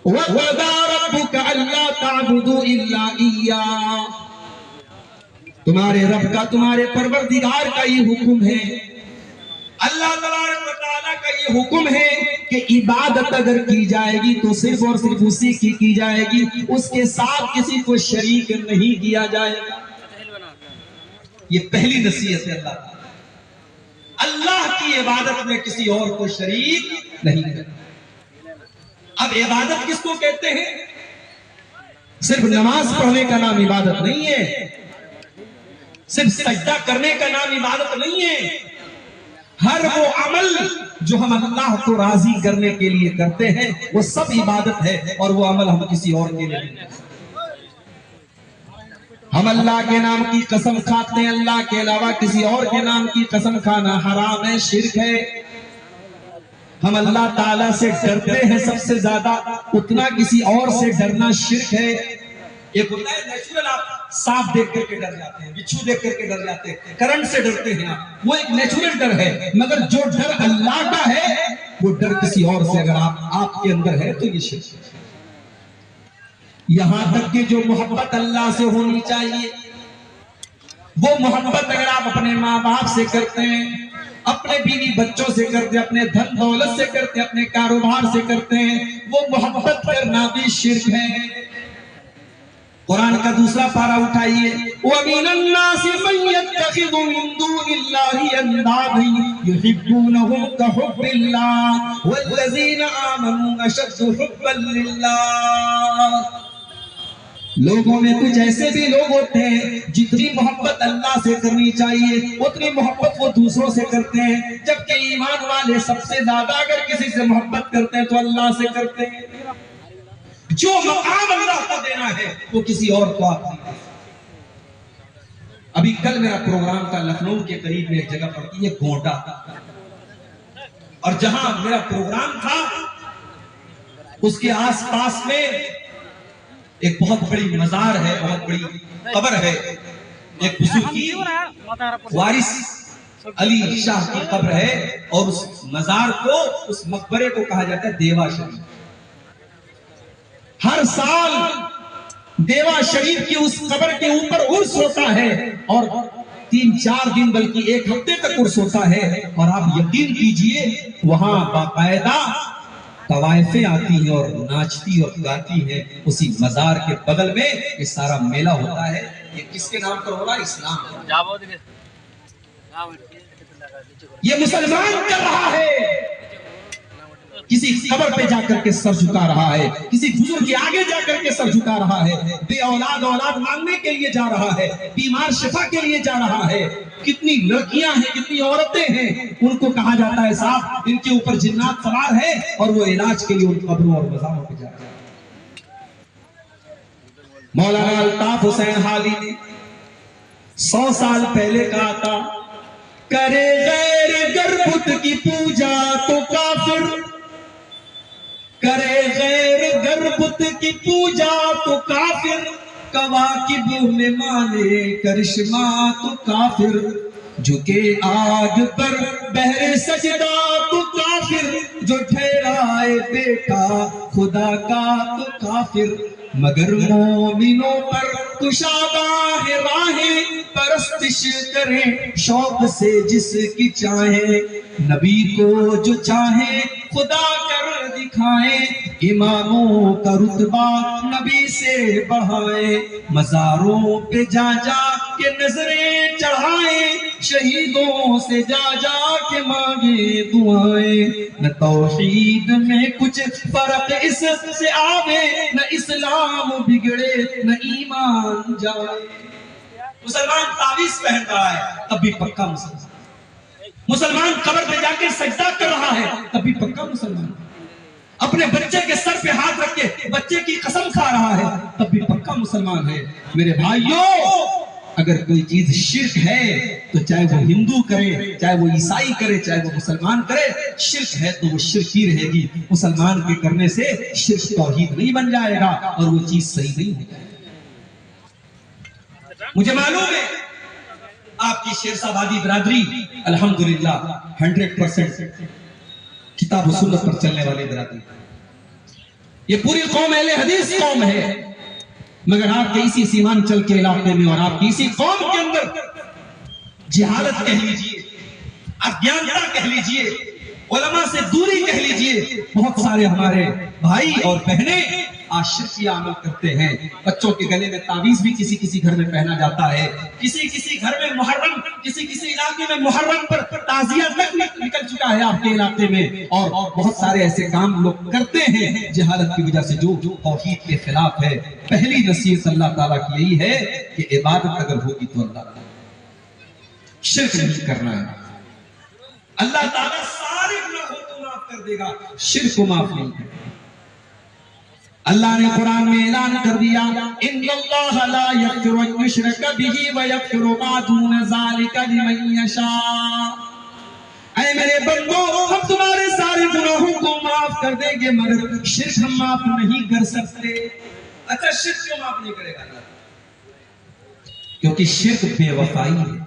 وَقَضَىٰ رَبُّكَ أَلَّا تَعْبُدُوا إِلَّا إِيَّاهُ، تمہارے رب کا، تمہارے پروردگار کا یہ حکم ہے، اللہ تبارک و تعالیٰ کا یہ حکم ہے کہ عبادت اگر کی جائے گی تو صرف اور صرف اسی کی جائے گی، اس کے ساتھ کسی کو شریک نہیں کیا جائے گا۔ یہ پہلی نصیحت ہے اللہ کی عبادت میں کسی اور کو شریک نہیں کرنا۔ اب عبادت کس کو کہتے ہیں؟ صرف نماز پڑھنے کا نام عبادت نہیں ہے، صرف سجدہ کرنے کا نام عبادت نہیں ہے، ہر وہ عمل جو ہم اللہ کو راضی کرنے کے لیے کرتے ہیں وہ سب عبادت ہے، اور وہ عمل ہم کسی اور کے لیے نہیں کرتے۔ ہم اللہ کے نام کی قسم کھاتے ہیں، اللہ کے علاوہ کسی اور کے نام کی قسم کھانا حرام ہے، شرک ہے۔ ہم اللہ تعالیٰ سے ڈرتے ہیں سب سے زیادہ، اتنا کسی اور سے ڈرنا شرک ہے۔ ایک ہوتا ہے نیچرل، آپ سانپ دیکھ کر کے ڈر جاتے ہیں، بچھو دیکھ کر کے ڈر جاتے ہیں، کرنٹ سے ڈرتے ہیں آپ، وہ ایک نیچرل ڈر ہے، مگر جو ڈر اللہ کا ہے وہ ڈر کسی اور سے اگر آپ کے اندر ہے تو یہ شرک ہے۔ یہاں تک کہ جو محبت اللہ سے ہونی چاہیے وہ محبت اگر آپ اپنے ماں باپ سے کرتے ہیں، اپنے بیوی بچوں سے کرتے ہیں، اپنے دھن دولت سے کرتے ہیں، اپنے کاروبار سے کرتے ہیں، وہ محبت کرنا بھی شرک ہے۔ قرآن کا دوسرا پارہ اٹھائیے، وَمِنَ النَّاسِ مَن يَتَّخِذُ مِن دُونِ اللَّهِ أَندَادًا يُحِبُّونَهُمْ كَحُبِّ اللَّهِ وَالَّذِينَ آمَنُوا أَشَدُّ حُبًّا لِلَّهِ۔ لوگوں میں کچھ ایسے بھی لوگ ہوتے ہیں جتنی محبت اللہ سے کرنی چاہیے اتنی محبت وہ دوسروں سے کرتے ہیں، جبکہ ایمان والے سب سے زیادہ اگر کسی سے محبت کرتے ہیں تو اللہ سے کرتے ہیں۔ جو مقام اللہ کو دینا ہے وہ کسی اور کو آپ نہیں۔ ابھی کل میرا پروگرام تھا لکھنؤ کے قریب میں ایک جگہ پڑتی ہے گونڈا، اور جہاں میرا پروگرام تھا اس کے آس پاس میں ایک بہت بڑی مزار ہے، بہت بڑی قبر ہے، ایک بزرگی وارث علی شاہ کی قبر ہے، اور اس مزار کو، اس مقبرے کو کہا جاتا ہے دیوا شریف۔ ہر سال دیوا شریف کی اس قبر کے اوپر عرس ہوتا ہے، اور 3-4 دن بلکہ 1 ہفتے تک عرس ہوتا ہے، اور آپ یقین کیجئے وہاں باقاعدہ طوائفیں آتی ہیں اور ناچتی اور گاتی ہیں اسی مزار کے بغل میں۔ یہ سارا میلہ ہوتا ہے، یہ کس کے نام پر ہو رہا ہے؟ اسلام کا۔ یہ مسلمان کر رہا ہے، کسی قبر پہ جا کر کے سر جھکا رہا ہے، کسی بزرگ کے آگے جا کر کے سر جھکا رہا ہے، بے اولاد مانگنے کے لیے جا رہا ہے، بیمار شفا کے لیے جا رہا ہے۔ کتنی لڑکیاں ہیں، کتنی عورتیں ہیں، ان کو کہا جاتا ہے صاحب ان کے اوپر جنات سوار ہے، اور وہ علاج کے لیے ان قبروں اور مزاروں پہ جا رہا ہے۔ مولانا الطاف حسین حالی نے 100 سال پہلے کہا تھا، کرے غیر گر بت کی پوجا تو کافر، کرے غیر گر بت کی پوجا تو کافر، کواکب میں مانے کرشمہ تو کافر، جھکے آگ پر بہر سجدہ تو کافر، جو ٹھہرائے بیٹا خدا کا تو کافر، مگر مومنوں پر کشادہ ہے راہیں، پرستش کریں شوق سے جس کی چاہیں، نبی کو جو چاہیں خدا کر دکھائیں، اماموں کا رتبہ نبی سے بڑھائیں، مزاروں پہ جا جا کے نظریں چڑھائیں، شہیدوں سے جا جا کے مانگے دعائیں، نہ توحید میں کچھ فرق اس سے آوے، نہ اسلام بگڑے نہ ایمان جائے۔ مسلمان تعویذ پہن رہا ہے تب بھی پکا مسلمان، مسلمان قبر پہ جا کے سجدہ کر رہا ہے تب بھی پکا مسلمان، اپنے بچے کے سر پہ ہاتھ رکھ کے بچے کی قسم کھا رہا ہے تب بھی پکا مسلمان ہے۔ میرے بھائیوں، اگر کوئی چیز شرک ہے تو چاہے وہ ہندو کرے، چاہے وہ عیسائی کرے، چاہے وہ مسلمان کرے، شرک ہے تو وہ شرک ہی رہے گی۔ مسلمان کے کرنے سے شرک توحید نہیں بن جائے گا اور وہ چیز صحیح نہیں ہو جائے گی۔ مجھے معلوم ہے آپ کی شیرسا بادی برادری الحمدللہ 100% کتاب و سنت پر چلنے والی برادری، یہ پوری قوم اہل حدیث قوم ہے، مگر آپ کے اسی سیمانچل کے علاقے میں اور آپ کی اسی قوم کے اندر جہالت کہہ لیجئے، اگیانتا کہہ لیجئے، علماء سے دوری کہہ لیجئے، بہت سارے ہمارے بھائی اور بہنیں آج شرکی عمل کرتے ہیں۔ بچوں کے گلے میں تعویذ بھی کسی کسی گھر میں پہنا جاتا ہے، کسی کسی گھر میں محرم، کسی کسی علاقے میں محرم پر تعزیہ تک نکل چکا ہے آپ کے علاقے میں، اور بہت سارے ایسے کام لوگ کرتے ہیں جہالت کی وجہ سے جو توحید کے خلاف ہے۔ پہلی نصیحت اللہ تعالیٰ کی یہی ہے کہ عبادت اگر ہوگی تو اللہ تعالیٰ شرک نہیں کرنا ہے۔ اللہ تعالیٰ سارے گناہوں کو معاف کر دے گا، شرک کو معاف نہیں کرے گا۔ اللہ نے قرآن میں اعلان کر دیا ان اللہ لا یغفر ان یشرک بہ ویغفر ما دون ذلک لمن یشاء۔ اے میرے بندو، ہم تمہارے سارے گناہوں کو معاف کر دیں گے مگر شرک ہم معاف نہیں کر سکتے۔ اچھا شرک کیوں معاف نہیں کرے گا اللہ؟ کیونکہ شرک بے وفائی ہے۔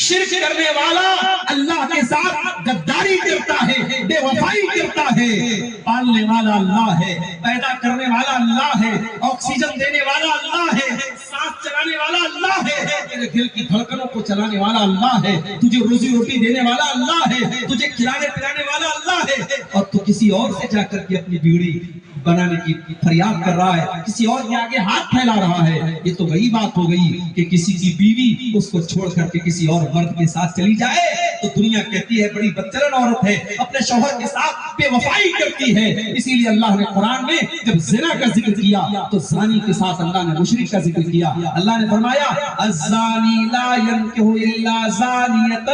شرک کرنے والا اللہ کے ساتھ غداری کرتا ہے، بے وفائی کرتا ہے۔ پالنے والا اللہ ہے، پیدا کرنے والا اللہ ہے، آکسیجن دینے والا اللہ ہے، سانس چلانے والا اللہ ہے، تیرے دل کی دھڑکنوں کو چلانے والا اللہ ہے، تجھے روزی روٹی دینے والا اللہ ہے، تجھے کھلانے پلانے والا اللہ ہے، اور تو کسی اور سے جا کر کے اپنی بیڑی بنانے کی فریاد کر رہا ہے، کسی اور کے آگے ہاتھ پھیلا رہا ہے۔ یہ تو وہی بات ہو گئی کہ کسی کی بیوی اس کو چھوڑ کر کے کسی اور مرد کے ساتھ چلی جائے تو دنیا کہتی ہے بڑی بدچلن عورت ہے، اپنے شوہر کے ساتھ بے وفائی کرتی ہے۔ اسی لیے اللہ نے قرآن میں جب زنا کا ذکر کیا تو زانی کے ساتھ اللہ نے مشرک کا ذکر کیا۔ اللہ نے فرمایا الزانی لا ينکح الا زانیۃ،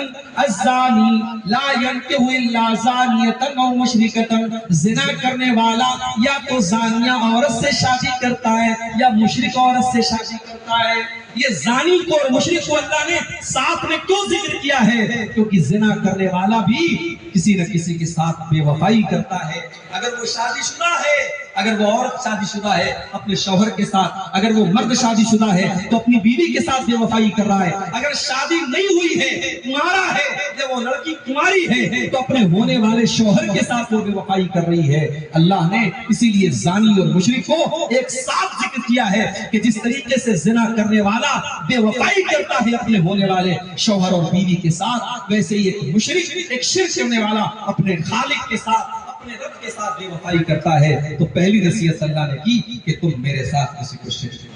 الزانی لا ينکح الا زانیۃ او مشرکۃ، زنا کرنے والا یا تو زانیہ عورت سے شادی کرتا ہے یا مشرک عورت سے شادی کرتا ہے۔ یہ زانی کو اور مشرک کو اللہ نے ساتھ میں کیوں ذکر کیا ہے؟ کیونکہ زنا کرنے والا بھی کسی نہ کسی کے ساتھ بے وفائی کرتا ہے۔ اگر وہ شادی شدہ ہے، اگر وہ عورت شادی شدہ ہے اپنے شوہر کے ساتھ، اگر وہ مرد شادی شدہ ہے تو اپنی بیوی کے ساتھ بے وفائی کر رہا ہے۔ اگر شادی نہیں ہوئی ہے، کنوارا ہے، جب وہ لڑکی کنواری ہے تو اپنے ہونے والے شوہر کے ساتھ وہ بے وفائی کر رہی ہے۔ اللہ نے اسی لیے زانی اور مشرک کو ایک ساتھ ذکر کیا ہے کہ جس طریقے سے زنا کرنے والا بے وفائی کرتا ہے اپنے ہونے والے شوہر اور بیوی کے ساتھ، ویسے ہی ایک مشرک، ایک شرک کرنے والا اپنے خالق کے ساتھ، اپنے رب کے ساتھ بے وفائی کرتا ہے۔ تو پہلی نصیحت اللہ نے کی کہ تم میرے ساتھ کسی کو شرک